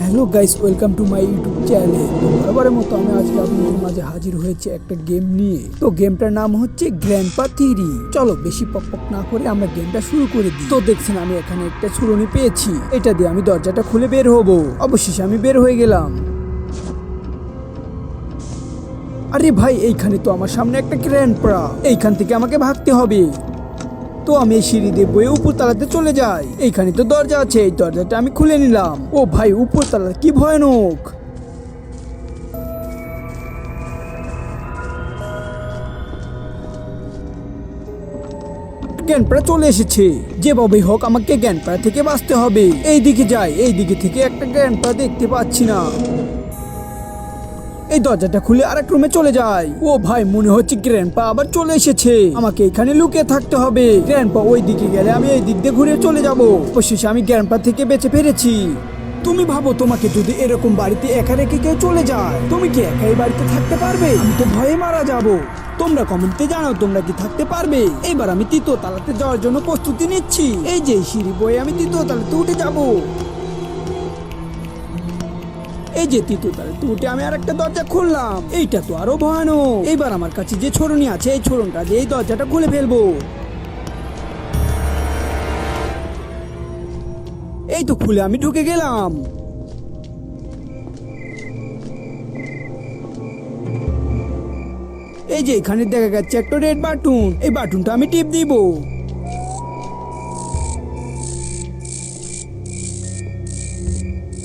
Hello guys, welcome to my YouTube channel. তো বরাবরের মতো আমি আজকে আপনাদের মাঝে হাজির হয়েছে একটা গেম নিয়ে। তো গেমটার নাম হচ্ছে গ্র্যান্ডপা থিরি। চলো বেশি পক না করে আমরা গেমটা শুরু করে দিই। তো দেখছেন আমি এখানে একটা ছুরনি পেয়েছি, এটা দিয়ে আমি দরজাটা খুলে বের হব। অবশেষে আমি বের হয়ে গেলাম। আরে ভাই, এইখানে তো আমার সামনে একটা গ্র্যান্ডপা, এইখান থেকে আমাকে ভাগতে হবে। তো আমি এই সিঁড়ি দিয়ে বয়ে উপর তলাতে চলে যাই। এইখানে তো দরজা আছে, এই দরজাটা আমি খুলে নিলাম। ও ভাই, উপর তলা কি ভয়ানক। জ্ঞানপাড়া চলে এসেছে। যেভাবেই হোক আমাকে জ্ঞানপাড়া থেকে বাঁচতে হবে। এই দিকে যাই, এই দিকে থেকে একটা জ্ঞানপাড়া দেখতে পাচ্ছি না। এই দরজাটা খুলে আরেক রুমে চলে যায়। ও ভাই, মনে হচ্ছে গ্র্যান্ডপা আবার চলে এসেছে। আমাকে এখানে লুকিয়ে থাকতে হবে। গ্র্যান্ডপা ওই দিকে গেলে আমি এই দিক দিয়ে ঘুরে চলে যাব। অবশেষে আমি গ্র্যান্ডপা থেকে বেঁচে ফিরেছি। তুমি ভাবো, তোমাকে যদি এরকম বাড়িতে একা রেখে কেউ চলে যায়, তুমি কি একাই বাড়িতে থাকতে পারবে? আমি তো ভয়ে মারা যাব। তোমরা কমেন্টে জানাও তোমরা কি থাকতে পারবে। এবার আমি তৃতীয় তলাতে যাওয়ার জন্য প্রস্তুতি নিচ্ছি। এই যে সিঁড়ি বয়ে আমি তৃতীয় তলাতে উঠে যাব। এই যে তৃতীয় তলাতে উঠে আমি আর একটা দরজা খুললাম। এইটা তো আরো ভয়ানক। এইবার আমার কাছে যে ছড়নি আছে, এই ছড়নটা দিয়ে এই দরজাটা খুলে ফেলবো। এই তো খুলে আমি ঢুকে গেলাম। এই যে এখানে দেখা যাচ্ছে একটা রেড বাটন, এই বাটনটা আমি টিপ দিব।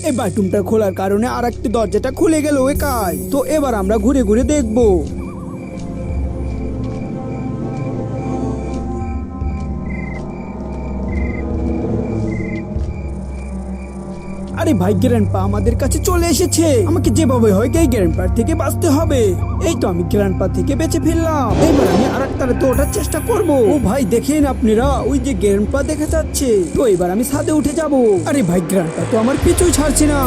এই বাটনটা খোলার কারণে আর একটা দরজাটা খুলে গেল একাই। তো এবার আমরা ঘুরে ঘুরে দেখবো। আরে ভাই, গ্র্যান্ডপা আমাদের কাছে চলে এসেছে। আমাকে যেভাবে হয় এই গ্র্যান্ডপার থেকে বাঁচতে হবে। এই তো আমি গ্র্যান্ডপা থেকে বেঁচে ফিরলাম। এবার আমি আর একটা তো ওঠার চেষ্টা করব। ও ভাই, দেখেন আপনারা, ওই যে গ্র্যান্ডপা দেখা যাচ্ছে। তো এবার আমি ছাদে উঠে যাব। আরে ভাই, গ্র্যান্ডপা তো আমার পিছুই ছাড়ছে না।